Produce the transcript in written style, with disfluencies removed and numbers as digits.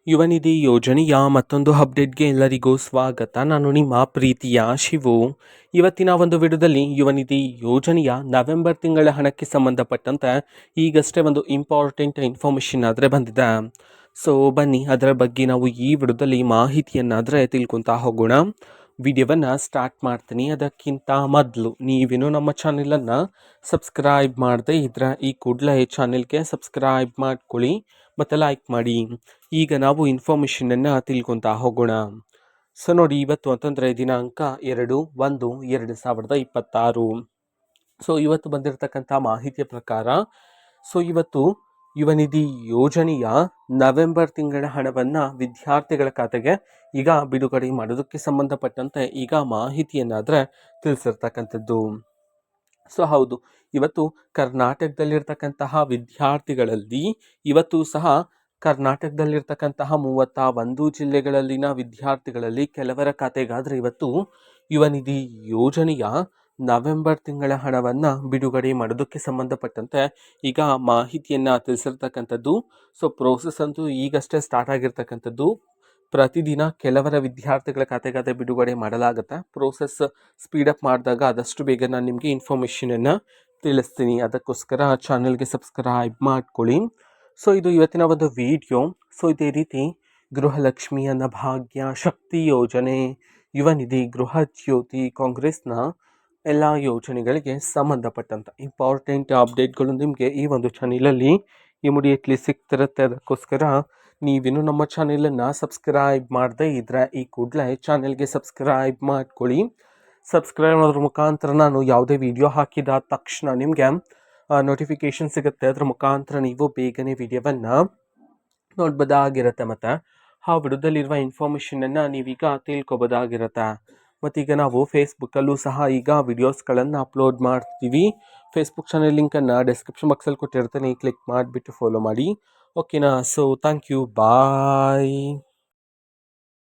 ಯುವನಿಧಿ ಯೋಜನೆಯ ಮತ್ತೊಂದು ಅಪ್ಡೇಟ್ಗೆ ಎಲ್ಲರಿಗೂ ಸ್ವಾಗತ. ನಾನು ನಿಮ್ಮ ಪ್ರೀತಿಯ ಶಿವು. ಇವತ್ತಿನ ಒಂದು ವಿಡಿಯೋದಲ್ಲಿ ಯುವನಿಧಿ ಯೋಜನೆಯ ನವೆಂಬರ್ ತಿಂಗಳ ಹಣಕ್ಕೆ ಸಂಬಂಧಪಟ್ಟಂತೆ ಈಗಷ್ಟೇ ಒಂದು ಇಂಪಾರ್ಟೆಂಟ್ ಇನ್ಫಾರ್ಮೇಷನ್ ಆದರೆ ಬಂದಿದೆ. ಸೊ ಬನ್ನಿ ಅದರ ಬಗ್ಗೆ ನಾವು ಈ ವಿಡಿಯೋದಲ್ಲಿ ಮಾಹಿತಿಯನ್ನಾದರೆ ತಿಳ್ಕೊತಾ ಹೋಗೋಣ. ವಿಡಿಯೋವನ್ನು ಸ್ಟಾರ್ಟ್ ಮಾಡ್ತೀನಿ. ಅದಕ್ಕಿಂತ ಮೊದಲು ನೀವೇನು ನಮ್ಮ ಚಾನೆಲನ್ನು ಸಬ್ಸ್ಕ್ರೈಬ್ ಮಾಡದೆ ಇದ್ರೆ ಈ ಕೂಡಲೇ ಚಾನೆಲ್ಗೆ ಸಬ್ಸ್ಕ್ರೈಬ್ ಮಾಡ್ಕೊಳ್ಳಿ ಮತ್ತು ಲೈಕ್ ಮಾಡಿ. ಈಗ ನಾವು ಇನ್ಫಾರ್ಮೇಷನನ್ನು ತಿಳ್ಕೊತಾ ಹೋಗೋಣ. ಸೊ ನೋಡಿ, ಇವತ್ತು ಅಂತಂದರೆ ದಿನಾಂಕ 2/1/2026. ಸೊ ಇವತ್ತು ಬಂದಿರತಕ್ಕಂಥ ಮಾಹಿತಿಯ ಪ್ರಕಾರ ಇವತ್ತು ಯುವನಿಧಿ ಯೋಜನೆಯ ನವೆಂಬರ್ ತಿಂಗಳ ಹಣವನ್ನು ವಿದ್ಯಾರ್ಥಿಗಳ ಖಾತೆಗೆ ಈಗ ಬಿಡುಗಡೆ ಮಾಡೋದಕ್ಕೆ ಸಂಬಂಧಪಟ್ಟಂತೆ ಈಗ ಮಾಹಿತಿಯನ್ನಾದರೆ ತಿಳಿಸಿರ್ತಕ್ಕಂಥದ್ದು. ಸೊ ಹೌದು, ಇವತ್ತು ಕರ್ನಾಟಕದಲ್ಲಿರ್ತಕ್ಕಂತಹ ವಿದ್ಯಾರ್ಥಿಗಳಲ್ಲಿ ಇವತ್ತು ಸಹ ಕರ್ನಾಟಕದಲ್ಲಿರ್ತಕ್ಕಂತಹ 31 ಜಿಲ್ಲೆಗಳಲ್ಲಿನ ವಿದ್ಯಾರ್ಥಿಗಳಲ್ಲಿ ಕೆಲವರ ಖಾತೆಗಾದರೆ ಇವತ್ತು ಯುವನಿಧಿ ಯೋಜನೆಯ ನವೆಂಬರ್ ತಿಂಗಳ ಹಣವನ್ನು ಬಿಡುಗಡೆ ಮಾಡೋದಕ್ಕೆ ಸಂಬಂಧಪಟ್ಟಂತೆ ಈಗ ಮಾಹಿತಿಯನ್ನು ತಿಳಿಸಿರ್ತಕ್ಕಂಥದ್ದು. ಸೊ ಪ್ರೋಸೆಸ್ ಅಂತೂ ಈಗಷ್ಟೇ ಸ್ಟಾರ್ಟ್ ಆಗಿರ್ತಕ್ಕಂಥದ್ದು. ಪ್ರತಿದಿನ ಕೆಲವರ ವಿದ್ಯಾರ್ಥಿಗಳ ಖಾತೆಗಾದರೆ ಬಿಡುಗಡೆ ಮಾಡಲಾಗುತ್ತೆ. ಪ್ರೋಸೆಸ್ ಸ್ಪೀಡಪ್ ಮಾಡಿದಾಗ ಆದಷ್ಟು ಬೇಗ ನಾನು ನಿಮಗೆ ಇನ್ಫಾರ್ಮೇಷನನ್ನು ತಿಳಿಸ್ತೀನಿ. ಅದಕ್ಕೋಸ್ಕರ ಚಾನಲ್ಗೆ ಸಬ್ಸ್ಕ್ರೈಬ್ ಮಾಡ್ಕೊಳ್ಳಿ. ಸೊ ಇದು ಇವತ್ತಿನ ಒಂದು ವಿಡಿಯೋ. ಸೊ ಇದೇ ರೀತಿ ಗೃಹಲಕ್ಷ್ಮಿ ಅನ್ನಭಾಗ್ಯ, ಶಕ್ತಿ ಯೋಜನೆ, ಯುವನಿಧಿ, ಗೃಹ ಜ್ಯೋತಿ, ಕಾಂಗ್ರೆಸ್ನ ಎಲ್ಲ ಯೋಜನೆಗಳಿಗೆ ಸಂಬಂಧಪಟ್ಟಂಥ ಇಂಪಾರ್ಟೆಂಟ್ ಅಪ್ಡೇಟ್ಗಳು ನಿಮಗೆ ಈ ಒಂದು ಚಾನಲಲ್ಲಿ ಇಮಿಡಿಯೇಟ್ಲಿ ಸಿಗ್ತಿರುತ್ತೆ. ಅದಕ್ಕೋಸ್ಕರ ನೀವೇನು ನಮ್ಮ ಚಾನೆಲನ್ನು ಸಬ್ಸ್ಕ್ರೈಬ್ ಮಾಡದೇ ಇದ್ದರೆ ಈ ಕೂಡಲೇ ಚಾನೆಲ್ಗೆ ಸಬ್ಸ್ಕ್ರೈಬ್ ಮಾಡ್ಕೊಳ್ಳಿ. ಸಬ್ಸ್ಕ್ರೈಬ್ ಮಾಡೋದ್ರ ಮುಖಾಂತರ ನಾನು ಯಾವುದೇ ವಿಡಿಯೋ ಹಾಕಿದ ತಕ್ಷಣ ನಿಮಗೆ ನೋಟಿಫಿಕೇಷನ್ ಸಿಗುತ್ತೆ. ಅದ್ರ ಮುಖಾಂತರ ನೀವು ಬೇಗನೆ ವಿಡಿಯೋವನ್ನು ನೋಡ್ಬೋದಾಗಿರುತ್ತೆ ಮತ್ತು ಆ ವಿಡಿಯೋದಲ್ಲಿರುವ ಇನ್ಫಾರ್ಮೇಷನನ್ನು ನೀವೀಗ ತಿಳ್ಕೊಬೋದಾಗಿರುತ್ತೆ. ಮತ್ತೀಗ ನಾವು ಫೇಸ್ಬುಕ್ಕಲ್ಲೂ ಸಹ ಈಗ ವಿಡಿಯೋಸ್ಗಳನ್ನು ಅಪ್ಲೋಡ್ ಮಾಡ್ತೀವಿ. ಫೇಸ್ಬುಕ್ ಚಾನೆಲ್ ಲಿಂಕನ್ನು ಡಿಸ್ಕ್ರಿಪ್ಷನ್ ಬಾಕ್ಸಲ್ಲಿ ಕೊಟ್ಟಿರ್ತೀನಿ, ಕ್ಲಿಕ್ ಮಾಡಿಬಿಟ್ಟು ಫಾಲೋ ಮಾಡಿ. ಓಕೆನಾ? So thank you, bye.